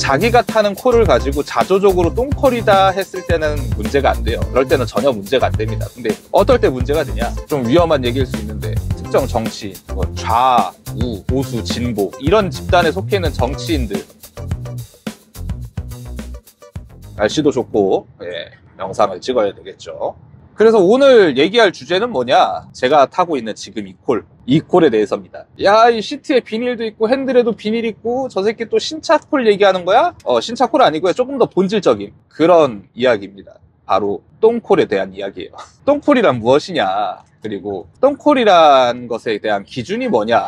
자기가 타는 콜을 가지고 자조적으로 똥콜이다 했을 때는 문제가 안 돼요. 그럴 때는 전혀 문제가 안 됩니다. 근데 어떨 때 문제가 되냐? 좀 위험한 얘기일 수 있는데 특정 정치인, 좌, 우, 보수, 진보 이런 집단에 속해 있는 정치인들 날씨도 좋고 영상을 찍어야 되겠죠. 그래서 오늘 얘기할 주제는 뭐냐? 제가 타고 있는 지금 이 콜에 대해서입니다. 야, 이 시트에 비닐도 있고 핸들에도 비닐 있고 저 새끼 또 신차 콜 얘기하는 거야? 신차 콜 아니고요. 조금 더 본질적인 그런 이야기입니다. 바로 똥콜에 대한 이야기예요. 똥콜이란 무엇이냐? 그리고 똥콜이란 것에 대한 기준이 뭐냐?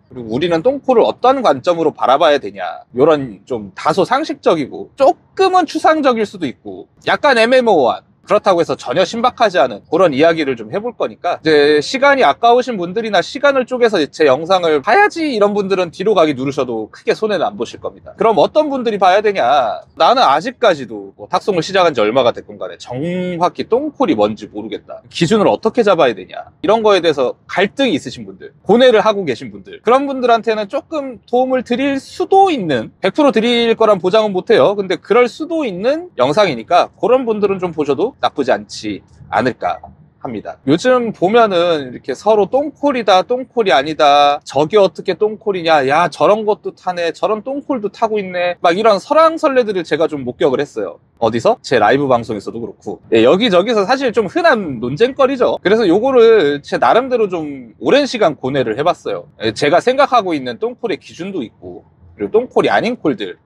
그리고 우리는 똥콜을 어떤 관점으로 바라봐야 되냐? 이런 좀 다소 상식적이고 조금은 추상적일 수도 있고 약간 애매모호한, 그렇다고 해서 전혀 신박하지 않은 그런 이야기를 좀 해볼 거니까 이제 시간이 아까우신 분들이나 시간을 쪼개서 제 영상을 봐야지 이런 분들은 뒤로 가기 누르셔도 크게 손해는 안 보실 겁니다. 그럼 어떤 분들이 봐야 되냐? 나는 아직까지도 탁송을 시작한 지 얼마가 됐건 간에 정확히 똥콜이 뭔지 모르겠다. 기준을 어떻게 잡아야 되냐? 이런 거에 대해서 갈등이 있으신 분들, 고뇌를 하고 계신 분들, 그런 분들한테는 조금 도움을 드릴 수도 있는, 100% 드릴 거란 보장은 못해요. 근데 그럴 수도 있는 영상이니까 그런 분들은 좀 보셔도 나쁘지 않지 않을까 합니다. 요즘 보면은 이렇게 서로 똥콜이다, 똥콜이 아니다, 저게 어떻게 똥콜이냐, 야 저런 것도 타네, 저런 똥콜도 타고 있네, 막 이런 설왕설래들을 제가 좀 목격을 했어요. 어디서? 제 라이브 방송에서도 그렇고 여기저기서 사실 좀 흔한 논쟁거리죠. 그래서 요거를 제 나름대로 좀 오랜 시간 고뇌를 해봤어요. 제가 생각하고 있는 똥콜의 기준도 있고 그리고 똥콜이 아닌 콜들,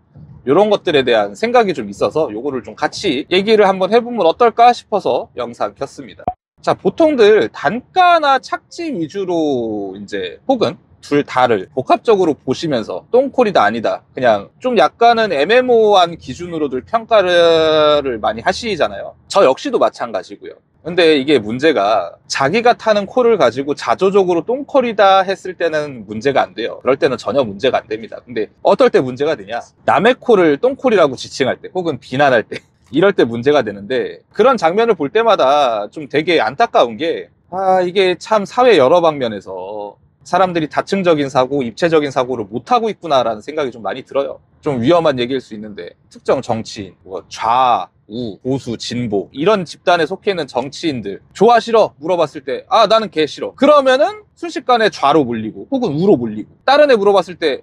이런 것들에 대한 생각이 좀 있어서 요거를 좀 같이 얘기를 한번 해보면 어떨까 싶어서 영상 켰습니다. 자, 보통들 단가나 착지 위주로 이제 혹은 둘 다를 복합적으로 보시면서 똥콜이다 아니다, 그냥 좀 약간은 애매모호한 기준으로들 평가를 많이 하시잖아요. 저 역시도 마찬가지고요. 근데 이게 문제가 자기가 타는 콜을 가지고 자조적으로 똥콜이다 했을 때는 문제가 안 돼요. 그럴 때는 전혀 문제가 안 됩니다. 근데 어떨 때 문제가 되냐? 남의 콜을 똥콜이라고 지칭할 때 혹은 비난할 때 이럴 때 문제가 되는데, 그런 장면을 볼 때마다 좀 되게 안타까운 게 이게 참 사회 여러 방면에서 사람들이 다층적인 사고, 입체적인 사고를 못하고 있구나라는 생각이 좀 많이 들어요. 좀 위험한 얘기일 수 있는데 특정 정치인, 좌, 우, 보수, 진보 이런 집단에 속해 있는 정치인들 좋아 싫어 물어봤을 때 나는 걔 싫어, 그러면은 순식간에 좌로 몰리고 혹은 우로 몰리고, 다른 애 물어봤을 때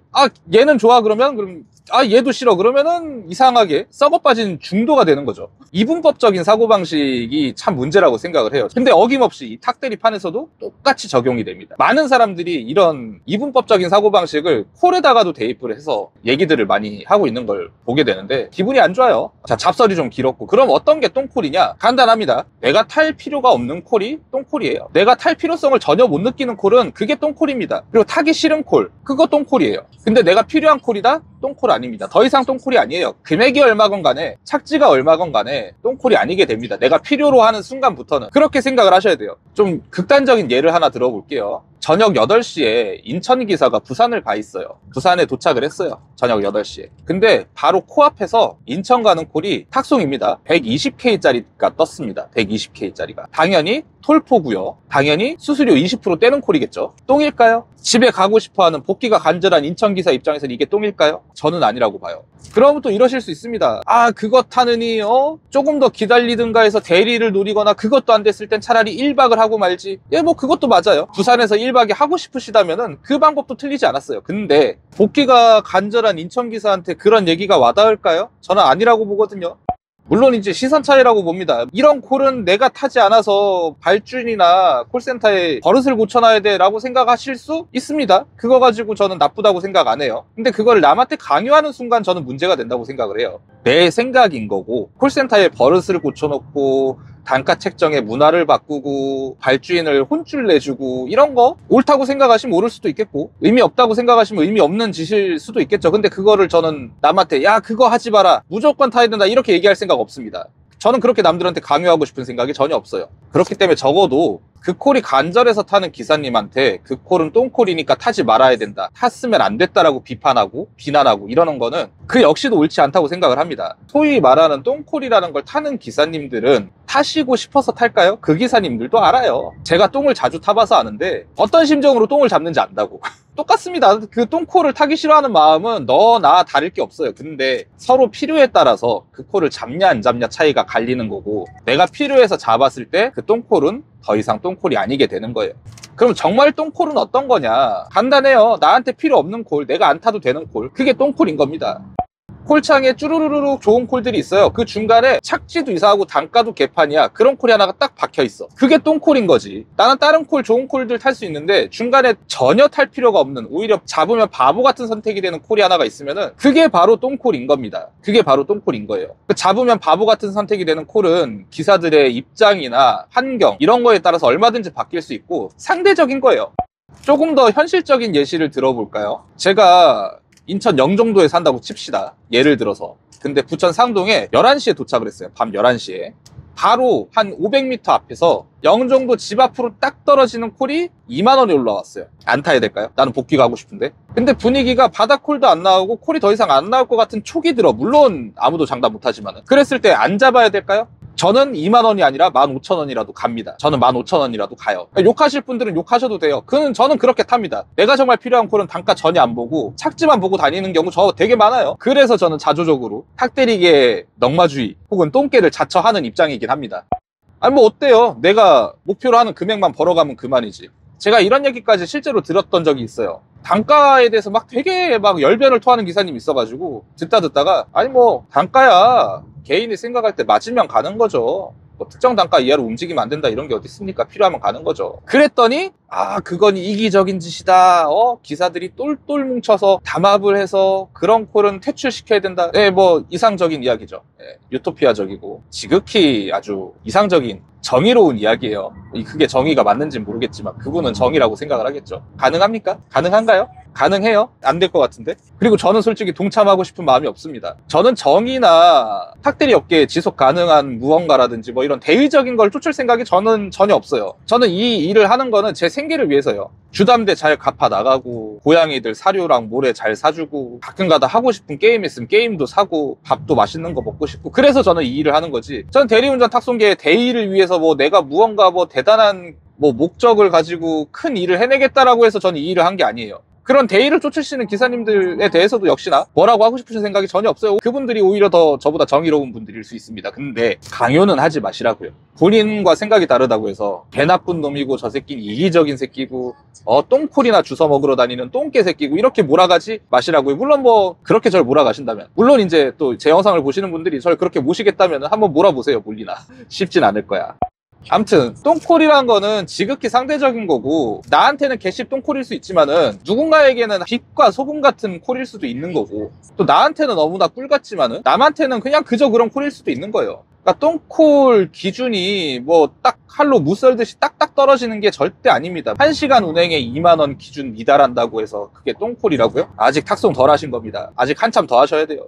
얘는 좋아 그럼 얘도 싫어 그러면은 이상하게 썩어빠진 중도가 되는 거죠. 이분법적인 사고방식이 참 문제라고 생각을 해요. 근데 어김없이 이 탁대리판에서도 똑같이 적용이 됩니다. 많은 사람들이 이런 이분법적인 사고방식을 콜에다가도 대입을 해서 얘기들을 많이 하고 있는 걸 보게 되는데 기분이 안 좋아요. 자, 잡설이 좀 길었고, 그럼 어떤 게 똥콜이냐? 간단합니다. 내가 탈 필요가 없는 콜이 똥콜이에요. 내가 탈 필요성을 전혀 못 느끼는 콜은 그게 똥콜입니다. 그리고 타기 싫은 콜, 그거 똥콜이에요. 근데 내가 필요한 콜이다? 똥콜 아닙니다. 더 이상 똥콜이 아니에요. 금액이 얼마건 간에 착지가 얼마건 간에 똥콜이 아니게 됩니다. 내가 필요로 하는 순간부터는 그렇게 생각을 하셔야 돼요. 좀 극단적인 예를 하나 들어볼게요. 저녁 8시에 인천 기사가 부산을 가 있어요. 부산에 도착을 했어요. 저녁 8시에. 근데 바로 코앞에서 인천 가는 콜이 탁송입니다. 120K짜리가 떴습니다. 120K짜리가. 당연히 톨포고요. 당연히 수수료 20% 떼는 콜이겠죠. 똥일까요? 집에 가고 싶어하는 복귀가 간절한 인천 기사 입장에서는 이게 똥일까요? 저는 아니라고 봐요. 그러면 또 이러실 수 있습니다. 그거 타느니 조금 더 기다리든가 해서 대리를 노리거나 그것도 안 됐을 땐 차라리 1박을 하고 말지. 그것도 맞아요. 부산에서 1박이 하고 싶으시다면은 그 방법도 틀리지 않았어요. 근데 복귀가 간절한 인천 기사한테 그런 얘기가 와닿을까요? 저는 아니라고 보거든요. 물론 이제 시선 차이라고 봅니다. 이런 콜은 내가 타지 않아서 발주인이나 콜센터에 버릇을 고쳐놔야 돼 라고 생각하실 수 있습니다. 그거 가지고 저는 나쁘다고 생각 안 해요. 근데 그걸 남한테 강요하는 순간 저는 문제가 된다고 생각을 해요. 내 생각인 거고, 콜센터에 버릇을 고쳐놓고 단가 책정의 문화를 바꾸고 발주인을 혼쭐 내주고 이런 거 옳다고 생각하시면 옳을 수도 있겠고, 의미 없다고 생각하시면 의미 없는 짓일 수도 있겠죠. 근데 그거를 저는 남한테 야 그거 하지 마라, 무조건 타야 된다 이렇게 얘기할 생각 없습니다. 저는 그렇게 남들한테 강요하고 싶은 생각이 전혀 없어요. 그렇기 때문에 적어도 그 콜이 간절해서 타는 기사님한테 그 콜은 똥콜이니까 타지 말아야 된다, 탔으면 안 됐다라고 비판하고 비난하고 이러는 거는 그 역시도 옳지 않다고 생각을 합니다. 소위 말하는 똥콜이라는 걸 타는 기사님들은 타시고 싶어서 탈까요? 그 기사님들도 알아요. 제가 똥을 자주 타봐서 아는데 어떤 심정으로 똥을 잡는지 안다고. 똑같습니다. 그 똥콜을 타기 싫어하는 마음은 너 나 다를 게 없어요. 근데 서로 필요에 따라서 그 콜을 잡냐 안 잡냐 차이가 갈리는 거고, 내가 필요해서 잡았을 때 그 똥콜은 더 이상 똥콜이 아니게 되는 거예요. 그럼 정말 똥콜은 어떤 거냐? 간단해요. 나한테 필요 없는 콜, 내가 안 타도 되는 콜, 그게 똥콜인 겁니다. 콜창에 쭈루루룩 좋은 콜들이 있어요. 그 중간에 착지도 이상하고 단가도 개판이야. 그런 콜이 하나가 딱 박혀 있어. 그게 똥콜인 거지. 나는 다른 콜, 좋은 콜들 탈 수 있는데 중간에 전혀 탈 필요가 없는, 오히려 잡으면 바보 같은 선택이 되는 콜이 하나가 있으면은 그게 바로 똥콜인 겁니다. 그게 바로 똥콜인 거예요. 잡으면 바보 같은 선택이 되는 콜은 기사들의 입장이나 환경 이런 거에 따라서 얼마든지 바뀔 수 있고 상대적인 거예요. 조금 더 현실적인 예시를 들어볼까요? 제가 인천 영종도에 산다고 칩시다. 예를 들어서. 근데 부천 상동에 11시에 도착을 했어요. 밤 11시에. 바로 한 500m 앞에서 영종도 집 앞으로 딱 떨어지는 콜이 2만 원이 올라왔어요. 안 타야 될까요? 나는 복귀 가고 싶은데. 근데 분위기가 바닥콜도 안 나오고 콜이 더 이상 안 나올 것 같은 촉이 들어. 물론 아무도 장담 못하지만. 그랬을 때 안 잡아야 될까요? 저는 2만 원이 아니라 15,000원이라도 갑니다. 저는 15,000원이라도 가요. 욕하실 분들은 욕하셔도 돼요. 저는 그렇게 탑니다. 내가 정말 필요한 콜은 단가 전혀 안 보고 착지만 보고 다니는 경우 저 되게 많아요. 그래서 저는 자조적으로 탁대리계 넉마주의 혹은 똥개를 자처하는 입장이긴 합니다. 아니 뭐 어때요? 내가 목표로 하는 금액만 벌어가면 그만이지. 제가 이런 얘기까지 실제로 들었던 적이 있어요. 단가에 대해서 막 되게 막 열변을 토하는 기사님이 있어가지고 듣다가 아니 뭐 단가야 개인이 생각할 때 맞으면 가는 거죠. 뭐 특정 단가 이하로 움직이면 안 된다 이런 게 어디 있습니까? 필요하면 가는 거죠. 그랬더니 그건 이기적인 짓이다. 기사들이 똘똘 뭉쳐서 담합을 해서 그런 콜은 퇴출시켜야 된다. 네, 뭐 이상적인 이야기죠. 네, 유토피아적이고 지극히 아주 이상적인 정의로운 이야기예요. 그게 정의가 맞는지는 모르겠지만 그분은 정의라고 생각을 하겠죠. 가능합니까? 가능한가요? 가능해요? 안 될 것 같은데? 그리고 저는 솔직히 동참하고 싶은 마음이 없습니다. 저는 정의나 탁대리 업계에 지속 가능한 무언가라든지 뭐 이런 대의적인 걸 쫓을 생각이 저는 전혀 없어요. 저는 이 일을 하는 거는 제 생계를 위해서요. 주담대 잘 갚아 나가고 고양이들 사료랑 모래 잘 사주고 가끔가다 하고 싶은 게임 있으면 게임도 사고 밥도 맛있는 거 먹고 싶고 그래서 저는 이 일을 하는 거지. 저는 대리운전 탁송계의 대의를 위해서 뭐 내가 무언가 뭐 대단한 뭐 목적을 가지고 큰 일을 해내겠다라고 해서 저는 이 일을 한 게 아니에요. 그런 대의를 쫓으시는 기사님들에 대해서도 역시나 뭐라고 하고 싶으신 생각이 전혀 없어요. 그분들이 오히려 더 저보다 정의로운 분들일 수 있습니다. 근데 강요는 하지 마시라고요. 본인과 생각이 다르다고 해서 개 나쁜 놈이고 저 새끼는 이기적인 새끼고 똥콜이나 주워 먹으러 다니는 똥개 새끼고 이렇게 몰아가지 마시라고요. 물론 뭐 그렇게 절 몰아가신다면, 물론 이제 또 제 영상을 보시는 분들이 절 그렇게 모시겠다면 한번 몰아보세요. 몰리나 쉽진 않을 거야. 암튼 똥콜이란 거는 지극히 상대적인 거고, 나한테는 개씹 똥콜일 수 있지만은 누군가에게는 빛과 소금 같은 콜일 수도 있는 거고, 또 나한테는 너무나 꿀 같지만은 남한테는 그냥 그저 그런 콜일 수도 있는 거예요. 그러니까 똥콜 기준이 뭐 딱 칼로 무썰듯이 딱딱 떨어지는 게 절대 아닙니다. 1시간 운행에 2만 원 기준 미달한다고 해서 그게 똥콜이라고요? 아직 탁송 덜 하신 겁니다. 아직 한참 더 하셔야 돼요.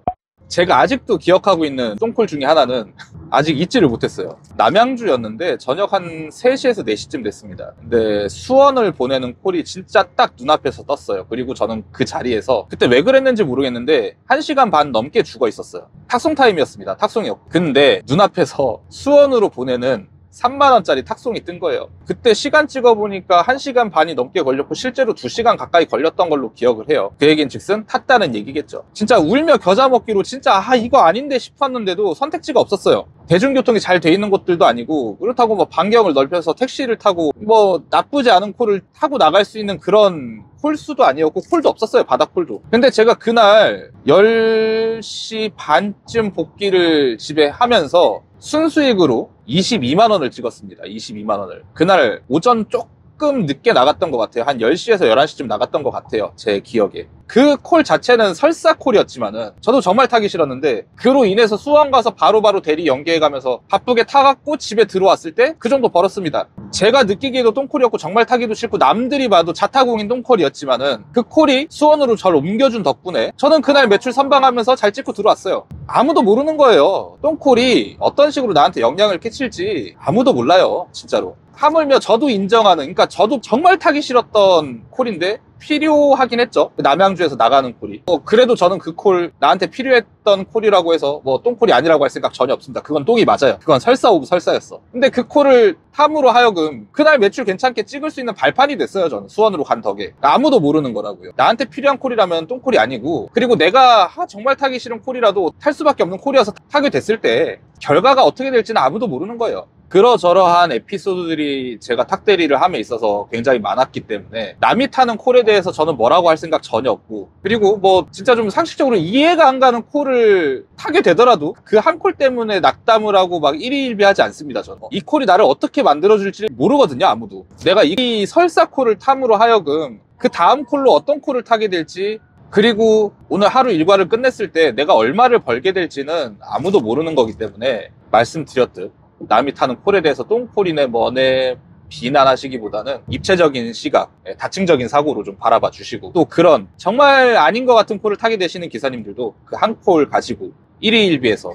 제가 아직도 기억하고 있는 똥콜 중에 하나는 아직 잊지를 못했어요. 남양주였는데 저녁 한 3시에서 4시쯤 됐습니다. 근데 수원을 보내는 콜이 진짜 딱 눈앞에서 떴어요. 그리고 저는 그 자리에서 그때 왜 그랬는지 모르겠는데 1시간 반 넘게 죽어 있었어요. 탁송 타임이었습니다. 탁송이었고. 근데 눈앞에서 수원으로 보내는 3만 원짜리 탁송이 뜬 거예요. 그때 시간 찍어보니까 1시간 반이 넘게 걸렸고 실제로 2시간 가까이 걸렸던 걸로 기억을 해요. 그 얘기는 즉슨 탔다는 얘기겠죠. 진짜 울며 겨자 먹기로 진짜 이거 아닌데 싶었는데도 선택지가 없었어요. 대중교통이 잘 돼 있는 곳들도 아니고, 그렇다고 뭐 반경을 넓혀서 택시를 타고 뭐 나쁘지 않은 콜을 타고 나갈 수 있는 그런 콜수도 아니었고 콜도 없었어요. 바닥콜도. 근데 제가 그날 10시 반쯤 복귀를 집에 하면서 순수익으로 22만 원을 찍었습니다. 22만 원을. 그날 오전 조금 늦게 나갔던 것 같아요. 한 10시에서 11시쯤 나갔던 것 같아요. 제 기억에. 그 콜 자체는 설사 콜이었지만은 저도 정말 타기 싫었는데, 그로 인해서 수원 가서 바로바로 대리 연계해가면서 바쁘게 타갖고 집에 들어왔을 때 그 정도 벌었습니다. 제가 느끼기에도 똥콜이었고 정말 타기도 싫고 남들이 봐도 자타공인 똥콜이었지만은 그 콜이 수원으로 저를 옮겨준 덕분에 저는 그날 매출 선방하면서 잘 찍고 들어왔어요. 아무도 모르는 거예요. 똥콜이 어떤 식으로 나한테 영향을 끼칠지 아무도 몰라요. 진짜로. 하물며 저도 인정하는, 그러니까 저도 정말 타기 싫었던 콜인데 필요하긴 했죠. 남양주에서 나가는 콜이. 그래도 저는 그 콜 나한테 필요했던 콜이라고 해서 뭐 똥콜이 아니라고 할 생각 전혀 없습니다. 그건 똥이 맞아요. 그건 설사 오브 설사였어. 근데 그 콜을 탐으로 하여금 그날 매출 괜찮게 찍을 수 있는 발판이 됐어요. 저는 수원으로 간 덕에. 아무도 모르는 거라고요. 나한테 필요한 콜이라면 똥콜이 아니고, 그리고 내가 정말 타기 싫은 콜이라도 탈 수밖에 없는 콜이어서 타게 됐을 때 결과가 어떻게 될지는 아무도 모르는 거예요. 그러저러한 에피소드들이 제가 탁대리를 함에 있어서 굉장히 많았기 때문에 남이 타는 콜에 대해서 저는 뭐라고 할 생각 전혀 없고, 그리고 뭐 진짜 좀 상식적으로 이해가 안 가는 콜을 타게 되더라도 그 한 콜 때문에 낙담을 하고 막 일희일비하지 않습니다. 저는 이 콜이 나를 어떻게 만들어줄지 모르거든요. 아무도. 내가 이 설사 콜을 탐으로 하여금 그 다음 콜로 어떤 콜을 타게 될지, 그리고 오늘 하루 일과를 끝냈을 때 내가 얼마를 벌게 될지는 아무도 모르는 거기 때문에 말씀드렸듯 남이 타는 콜에 대해서 똥콜이네 뭐네 비난하시기보다는 입체적인 시각, 다층적인 사고로 좀 바라봐 주시고, 또 그런 정말 아닌 것 같은 콜을 타게 되시는 기사님들도 그 한 콜 가지고 일희일비해서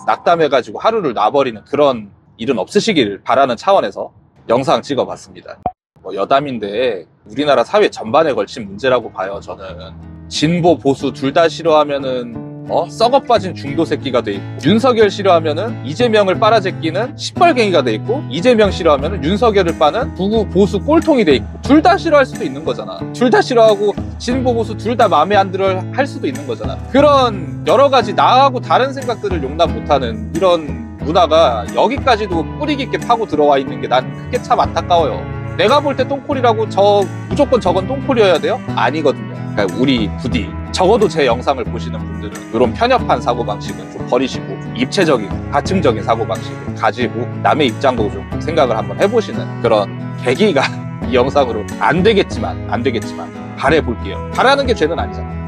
낙담해가지고 하루를 놔버리는 그런 일은 없으시길 바라는 차원에서 영상 찍어봤습니다. 여담인데 우리나라 사회 전반에 걸친 문제라고 봐요. 저는 진보 보수 둘 다 싫어하면은 썩어 빠진 중도 새끼가 돼 있고, 윤석열 싫어하면은 이재명을 빨아제끼는 시뻘갱이가 돼 있고, 이재명 싫어하면은 윤석열을 빠는 구구 보수 꼴통이 돼 있고, 둘 다 싫어할 수도 있는 거잖아. 둘 다 싫어하고 진보 보수 둘 다 마음에 안 들어 할 수도 있는 거잖아. 그런 여러 가지 나하고 다른 생각들을 용납 못하는 이런 문화가 여기까지도 뿌리 깊게 파고 들어와 있는 게 난 그게 참 안타까워요. 내가 볼 때 똥콜이라고 무조건 저건 똥콜이어야 돼요? 아니거든요. 그러니까 우리 부디 적어도 제 영상을 보시는 분들은 이런 편협한 사고방식은 좀 버리시고 입체적인, 다층적인 사고방식을 가지고 남의 입장도 좀 생각을 한번 해보시는 그런 계기가 이 영상으로 안 되겠지만 바라볼게요. 바라는 게 죄는 아니잖아.